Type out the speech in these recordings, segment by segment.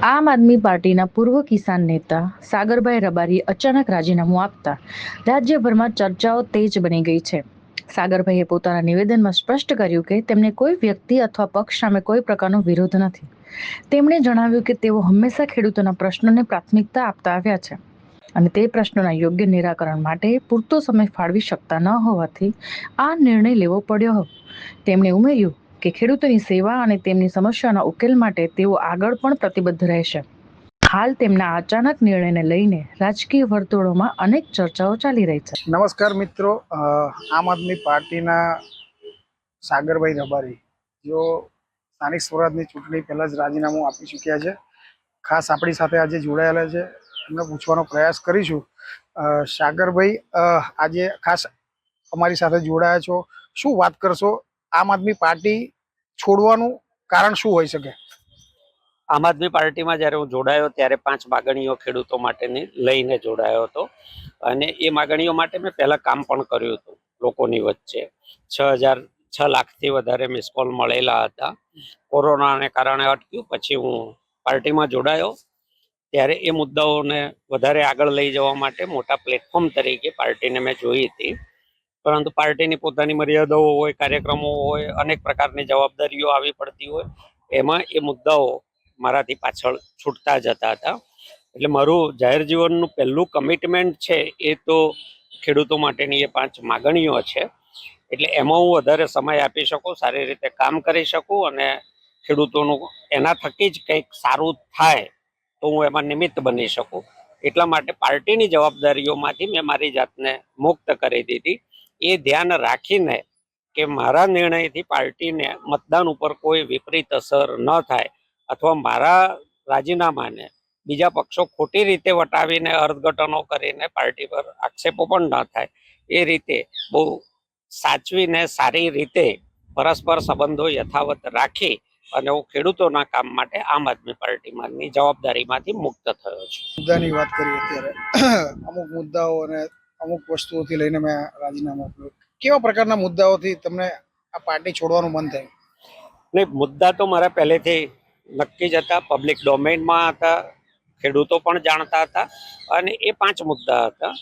આમ આદમી પાર્ટીના પૂર્વ કિસાન નેતા સાગરભાઈ રબારીએ અચાનક રાજીનામું આપતા રાજ્યભરમાં ચર્ચાઓ તેજ બની ગઈ છે. સાગરભાઈએ પોતાના નિવેદનમાં સ્પષ્ટ કર્યું કે તેમને કોઈ વ્યક્તિ અથવા પક્ષ સામે કોઈ પ્રકારનો વિરોધ નથી. તેમણે જણાવ્યું કે તેઓ હંમેશા ખેડૂતોના પ્રશ્નોને પ્રાથમિકતા આપતા આવ્યા છે અને તે પ્રશ્નોના યોગ્ય નિરાકરણ માટે પૂરતો સમય ફાળવી શકતા ન હોવાથી આ નિર્ણય લેવો પડ્યો. તેમણે ઉમેર્યું કે ખેડૂતોની સેવા અને તેમની સમસ્યાના ઉકેલ માટે તેઓ આગળ પણ પ્રતિબદ્ધ રહેશે. હાલ તેમના અચાનક નિર્ણયને લઈને રાજકીય વર્તુળોમાં અનેક ચર્ચાઓ ચાલી રહી છે. નમસ્કાર મિત્રો, આમ આદમી પાર્ટીના સાગરભાઈ રબારી જો સ્થાનિક સ્વરાજની ચૂંટણી પહેલાં જ રાજીનામું આપી ચૂક્યા છે. ખાસ આપણી સાથે આજે જોડાયેલા છે, એમને પૂછવાનો પ્રયાસ કરીશું. સાગરભાઈ, આજે ખાસ અમારી સાથે જોડાયા છો, શું વાત કરશો? આમ આદમી પાર્ટી છોડવાનું કારણ શું હોઈ શકે? આમ આદમી પાર્ટીમાં જ્યારે હું જોડાયો ત્યારે 5 માગણીઓ ખેડૂતો માટેની લઈને જોડાયો હતો અને એ માગણીઓ માટે મેં પહેલા કામ પણ કર્યું હતું લોકોની વચ્ચે. 6 લાખથી વધારે મિસ કોલ મળેલા હતા. કોરોનાને કારણે અટક્યું. પછી હું પાર્ટીમાં જોડાયો ત્યારે એ મુદ્દાઓને વધારે આગળ લઈ જવા માટે મોટા પ્લેટફોર્મ તરીકે પાર્ટીને મેં જોઈ હતી. પરંતુ પાર્ટીની પોતાની મર્યાદાઓ હોય, કાર્યક્રમો હોય, અનેક પ્રકારની જવાબદારીઓ આવી પડતી હોય, એમાં એ મુદ્દાઓ મારાથી પાછળ છૂટતા જતા હતા. એટલે મારું જાહેર જીવનનું પહેલું કમિટમેન્ટ છે એ તો ખેડૂતો માટેની એ 5 માગણીઓ છે. એટલે એમાં હું વધારે સમય આપી શકું, સારી રીતે કામ કરી શકું અને ખેડૂતોનું એના થકી જ કંઈક સારું થાય તો હું એમાં નિમિત્ત બની શકું. એટલા માટે પાર્ટીની જવાબદારીઓમાંથી મેં મારી જાતને મુક્ત કરી દીધી. એ ધ્યાન રાખીને કે મારા નિર્ણયથી પાર્ટીને મતદાન ઉપર કોઈ વિપરીત અસર ન થાય અથવા મારા રાજીનામાને બીજા પક્ષો ખોટી રીતે વટાવીને અર્થઘટનો કરીને પાર્ટી પર આક્ષેપો પણ ન થાય, એ રીતે બહુ સાચવીને સારી રીતે પરસ્પર સંબંધો યથાવત રાખી અને હું ખેડૂતોના કામ માટે આમ આદમી પાર્ટીમાંની જવાબદારીમાંથી મુક્ત થયો છું. મુદ્દાની વાત કરી અત્યારે અમુક મુદ્દાઓ અને અમુક વસ્તુઓથી લઈને મેં રાજીનામું આપ્યું. કેવા પ્રકારના મુદ્દાઓથી તમને આ પાર્ટી છોડવાનું મન થયું? નહીં, મુદ્દા તો મારા પહેલેથી નક્કી જ હતા, પબ્લિક ડોમેઇનમાં હતા, ખેડૂતો પણ જાણતા હતા. અને એ 5 મુદ્દા હતા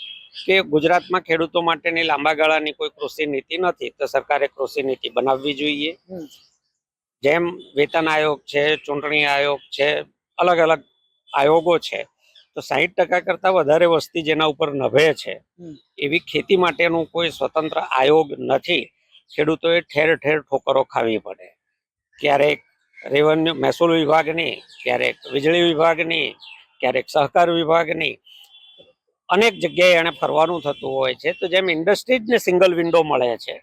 કે ગુજરાતમાં ખેડૂતો માટેની લાંબા ગાળાની કોઈ કૃષિ નીતિ નથી, તો સરકારે કૃષિ નીતિ બનાવવી જોઈએ. જેમ વેતન આયોગ છે, ચૂંટણી આયોગ છે, અલગ અલગ આયોગો છે, તો 60% કરતા વધારે વસ્તી જેના ઉપર નભે છે એવી ખેતી માટેનું કોઈ સ્વતંત્ર આયોગ નથી. ખેડૂતોએ ઠેર ઠેર ઠોકરો ખાવી પડે. ક્યારેક રેવન્યુ મહેસૂલ વિભાગની, ક્યારેક વીજળી વિભાગની, ક્યારેક સહકાર વિભાગની, અનેક જગ્યાએ એને ફરવાનું થતું હોય છે. તો જેમ ઇન્ડસ્ટ્રીઝને સિંગલ વિન્ડો મળે છે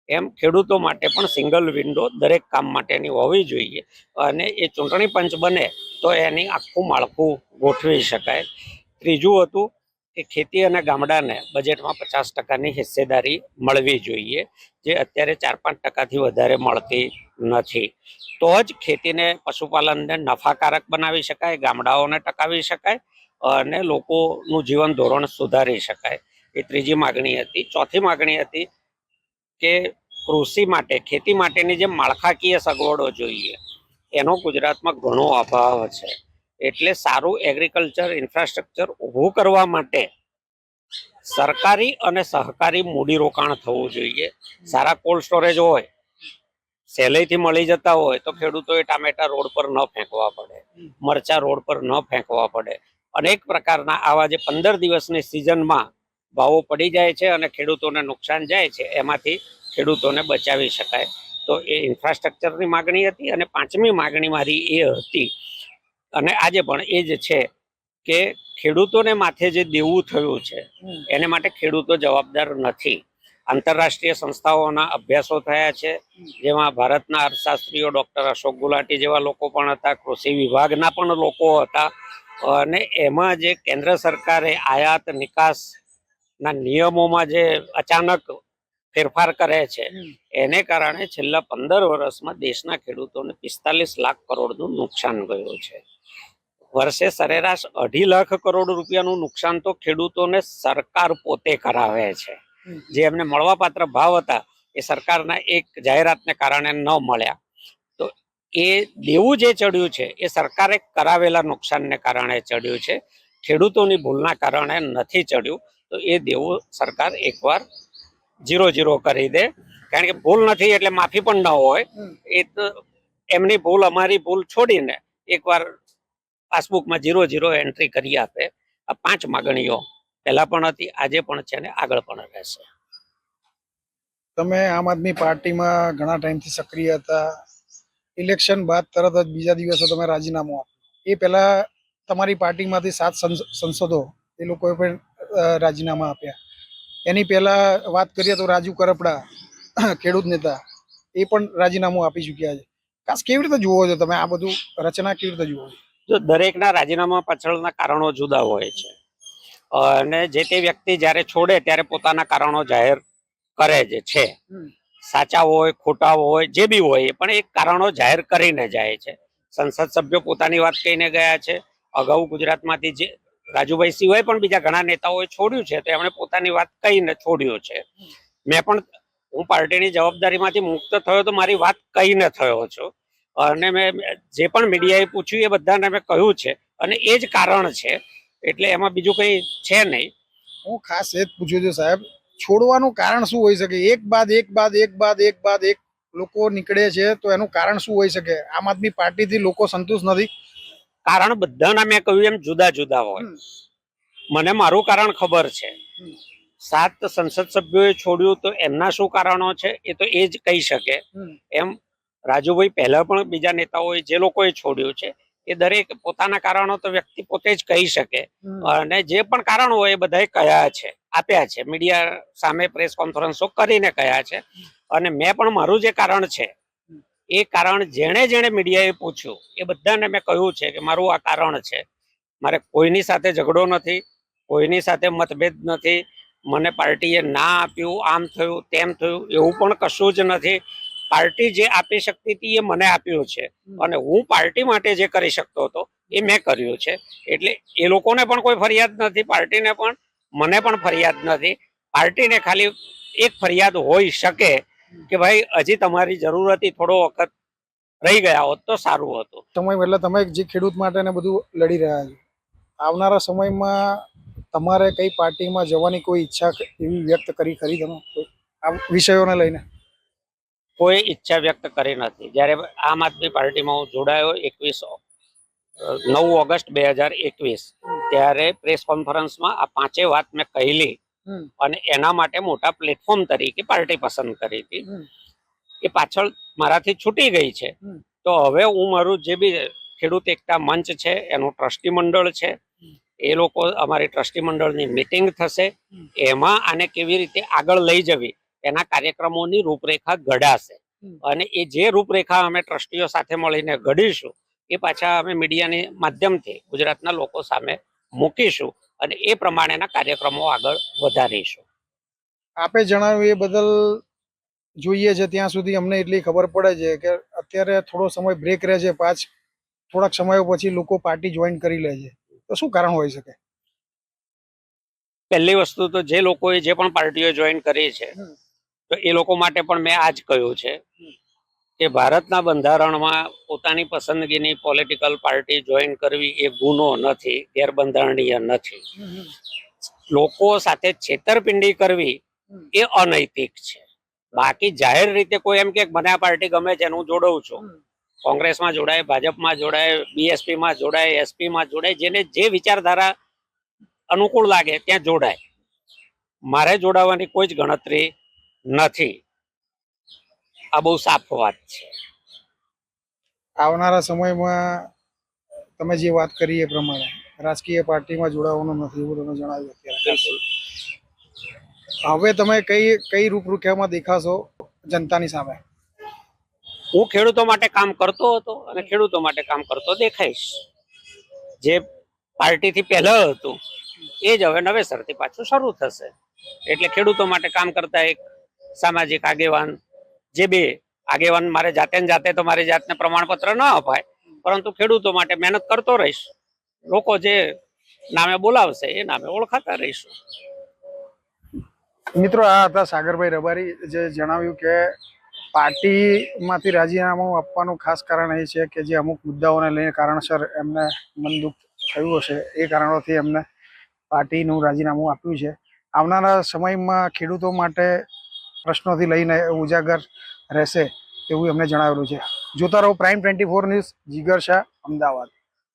એમ ખેડૂતો માટે પણ સિંગલ વિન્ડો દરેક કામ માટેની હોવી જોઈએ અને એ ચૂંટણી પંચ બને તો એની આખું માળખું ગોઠવી શકાય. ત્રીજું હતું કે ખેતી અને ગામડાને બજેટમાં 50%ની હિસ્સેદારી મળવી જોઈએ, જે અત્યારે 4-5%થી વધારે મળતી નથી. તો જ ખેતીને, પશુપાલનને નફાકારક બનાવી શકાય, ગામડાઓને ટકાવી શકાય અને લોકોનું જીવન ધોરણ સુધારી શકાય. એ ત્રીજી માગણી હતી. ચોથી માગણી હતી કે કૃષિ માટે, ખેતી માટેની જે માળખાકીય સગવડો જોઈએ એનો ગુજરાતમાં ઘણો અભાવ છે. એટલે સારું એગ્રીકલ્ચર ઇન્ફ્રાસ્ટ્રક્ચર ઊભું કરવા માટે સરકારી અને સહકારી મૂડીરોકાણ થવું જોઈએ. સારા કોલ્ડ સ્ટોરેજ હોય, સહેલાઈથી મળી જતા હોય તો ખેડૂતોએ ટામેટા રોડ પર ન ફેંકવા પડે, મરચા રોડ પર ન ફેંકવા પડે. અનેક પ્રકારના આવા જે 15 દિવસની સિઝનમાં ભાવો પડી જાય છે અને ખેડૂતોને નુકસાન જાય છે, એમાંથી ખેડૂતોને બચાવી શકાય. તો એ ઇન્ફ્રાસ્ટ્રક્ચરની માગણી હતી. અને 5મી માગણી મારી એ હતી અને આજે પણ એ જ છે કે ખેડૂતોને માથે જે દેવું થયું છે એને માટે ખેડૂતો જવાબદાર નથી. આંતરરાષ્ટ્રીય સંસ્થાઓના અભ્યાસો થયા છે, જેમાં ભારતના અર્થશાસ્ત્રીઓ ડોક્ટર અશોક ગુલાટી જેવા લોકો પણ હતા, કૃષિ વિભાગના પણ લોકો હતા. અને એમાં જે કેન્દ્ર સરકારે આયાત નિકાસના નિયમોમાં જે અચાનક ફેરફાર કરે છે એને કારણે છેલ્લા 15 વર્ષમાં દેશના ખેડૂતોને 45 લાખ કરોડનું નુકસાન ગયું છે. વર્ષે સરેરાશ 2.5 લાખ કરોડ રૂપિયાનું નુકસાન તો ખેડૂતોને સરકાર પોતે કરાવે છે. જે એમને મળવાપાત્ર ભાવ હતા એ સરકારના એક જાહેરાતને કારણે ન મળ્યા. તો એ દેવું જે ચડ્યું છે એ સરકારે કરાવેલા નુકસાનને કારણે ચડ્યું છે, ખેડૂતોની ભૂલના કારણે નથી ચડ્યું. તો એ દેવું સરકાર એકવાર 0-0 કરી દે, કારણ કે ભૂલ નથી એટલે માફી પણ ન હોય. એ તો એમની ભૂલ અમારી ભૂલ છોડીને એકવાર પાસબુકમાં 0-0 એન્ટ્રી કરી આપે. આ 5 માગણીઓ પહેલા પણ હતી, આજે પણ છે ને આગળ પણ રહેશે. તમે આમ આદમી પાર્ટીમાં ઘણા ટાઈમથી સક્રિય હતા. ઇલેક્શન બાદ તરત જ બીજા દિવસે તમે રાજીનામું આપ્યું. એ પહેલા તમારી પાર્ટીમાંથી 7 સંસદો એ લોકોએ પણ રાજીનામા આપ્યા. એની પહેલા વાત કરીએ તો રાજુ કરપડા, ખેડૂત નેતા, એ પણ રાજીનામું આપી ચૂક્યા છે. ખાસ કેવી રીતે જુઓ છો તમે આ બધું રચના, કેવી રીતે જુઓ છો? જો દરેકના રાજીનામા પાછળના કારણો જુદા હોય છે, અને જે તે વ્યક્તિ જ્યારે છોડે ત્યારે પોતાના કારણો જાહેર કરે છે. સાચા હોય ખોટા હોય જે બી હોય, પણ એક કારણો જાહેર કરીને જાય છે. સંસદ સભ્યો પોતાની વાત કહીને ગયા છે. અગાઉ ગુજરાતમાંથી જે રાજુભાઈ સિવાય પણ બીજા ઘણા નેતાઓએ છોડ્યું છે, તો એમણે પોતાની વાત કહીને છોડ્યું છે. મેં પણ, હું પાર્ટીની જવાબદારીમાંથી મુક્ત થયો તો મારી વાત કહીને થયો છું, અને મેં જે પણ મીડિયાએ પૂછ્યું એ બધાને મેં કહ્યું છે, અને એ જ કારણ છે. એટલે એમાં બીજું કંઈ છે નહીં. હું ખાસ એ જ પૂછ્યું છું સાહેબ, છોડવાનું કારણ શું હોઈ શકે? એક બાદ એક લોકો નીકળે છે, તો એનું કારણ શું હોઈ શકે? આમ આદમી પાર્ટીથી લોકો સંતુષ્ટ નથી? કારણ બધાના મેં કહ્યું એમ જુદા જુદા હોય. મને મારું કારણ ખબર છે. 7 સંસદ સભ્યોએ છોડ્યું તો એમના શું કારણો છે એ તો એ જ કહી શકે. એમ રાજુભાઈ પહેલા પણ બીજા નેતાઓએ જે લોકોએ છોડ્યું છે એ દરેક પોતાના કારણો તો વ્યક્તિ પોતે જ કહી શકે, અને જે પણ કારણ હોય એ બધાએ કહ્યા છે, આપ્યા છે, મીડિયા સામે પ્રેસ કોન્ફરન્સો કરીને કહ્યા છે. અને મેં પણ મારું જે કારણ છે એ કારણ જેણે જેણે મીડિયાએ પૂછ્યું એ બધાને મેં કહ્યું છે કે મારું આ કારણ છે. મારે કોઈની સાથે ઝઘડો નથી, કોઈની સાથે મતભેદ નથી. મને પાર્ટીએ ના આપ્યું, આમ થયું તેમ થયું એવું પણ કશું જ નથી. પાર્ટી જે આપી શકતી હતી એ મને આપ્યું છે, અને હું પાર્ટી માટે જે કરી શકતો હતો એ મેં કર્યું છે. એટલે એ લોકોને પણ કોઈ ફરિયાદ નથી, પાર્ટીને પણ, મને પણ ફરિયાદ નથી. પાર્ટીને ખાલી એક ફરિયાદ હોઈ શકે કે ભાઈ હજી તમારી જરૂર હતી, થોડો વખત રહી ગયા હોત તો સારું હતું. સમય એટલે તમે જે ખેડૂત માટે ને બધું લડી રહ્યા છો, આવનારા સમયમાં તમારે કઈ પાર્ટીમાં જવાની કોઈ ઈચ્છા એવી વ્યક્ત કરી ખરી તમે આ વિષયોને લઈને? કોઈ ઈચ્છા વ્યક્ત કરી નથી. જ્યારે આમ આદમી પાર્ટીમાં હું જોડાયો 9 ઓગસ્ટ 2021, ત્યારે પ્રેસ કોન્ફરન્સમાં આ 5 વાત મેં કહેલી, અને એના માટે મોટા પ્લેટફોર્મ તરીકે પાર્ટી પસંદ કરી હતી. એ પાછળ મારાથી છૂટી ગઈ છે. તો હવે હું મારું જે બી ખેડૂત એકતા મંચ છે એનું ટ્રસ્ટી મંડળ છે, એ લોકો, અમારી ટ્રસ્ટી મંડળની મીટિંગ થશે. એમાં આને કેવી રીતે આગળ લઈ જવી એના કાર્યક્રમોની રૂપરેખા ઘડાશે, અને એ જે રૂપરેખા અમે ટ્રસ્ટીઓ સાથે મળીને ઘડીશું એ પાછા અમે મીડિયાની માધ્યમથી ગુજરાતના લોકો સામે મૂકીશું, અને એ પ્રમાણેના કાર્યક્રમો આગળ વધારીશું. આપે જણાવ્યું એ બદલ જોઈએ છે ત્યાં સુધી અમને એટલી ખબર પડે છે કે અત્યારે થોડો સમય બ્રેક રહે છે, થોડાક સમયો પછી લોકો પાર્ટી જોઈન કરી લે છે, તો શું કારણ હોઈ શકે? પહેલી વસ્તુ તો જે લોકોએ જે પણ પાર્ટીઓ જોઈન કરી છે, તો એ લોકો માટે પણ મેં આ જ કહ્યું છે કે ભારતના બંધારણમાં પોતાની પસંદગીની પોલિટિકલ પાર્ટી જોઈન કરવી એ ગુનો નથી, ગેરબંધારણીય નથી. લોકો સાથે છેતરપિંડી કરવી એ અનૈતિક છે. બાકી જાહેર રીતે કોઈ એમ કે મને આ પાર્ટી ગમે છે હું જોડાઉં છું, કોંગ્રેસમાં જોડાય, ભાજપમાં જોડાય, બીએસપીમાં જોડાય, એસપીમાં જોડાય, જેને જે વિચારધારા અનુકૂળ લાગે ત્યાં જોડાય. મારે જોડાવાની કોઈ જ ગણતરી નથી. આ બહુ સાફ વાત છે. આવનારા સમયમાં તમે જે વાત કરી એ પ્રમાણે રાજકીય પાર્ટીમાં જોડાવાનું નથી એવું તમે જણાવ્યું અત્યારે. હવે તમે કઈ રૂપરેખામાં દેખાશો જનતાની સામે? હું ખેડૂતો માટે કામ કરતો હતો અને ખેડૂતો માટે કામ કરતો દેખાઈશ. જે પાર્ટીથી પહેલા હતું એ જ હવે નવેસરથી પાછું શરૂ થશે. એટલે ખેડૂતો માટે કામ કરતા એક સામાજિક આગેવાન, જે બે આગેવાન, મારે જાતે તો મારી જાતને પ્રમાણપત્ર ન અપાય, પરંતુ ખેડૂતો માટે મહેનત કરતો રહીશ. લોકો જે નામે બોલાવશે એ નામે ઓળખાતા રહીશું. મિત્રો, આ હતા સાગરભાઈ રબારી, જે જણાવ્યું કે પાર્ટીમાંથી રાજીનામું આપવાનું ખાસ કારણ એ છે કે જે અમુક મુદ્દાઓને લઈને કારણસર એમને મન દુઃખ થયું હશે, એ કારણોથી એમને પાર્ટીનું રાજીનામું આપ્યું છે. આવનારા સમયમાં ખેડૂતો માટે પ્રશ્નોથી લઈને ઉજાગર રહેશે એવું એમને જણાવેલું છે. જોતા રહો પ્રાઇમ 24 ન્યૂઝ. જીગર શાહ, અમદાવાદ.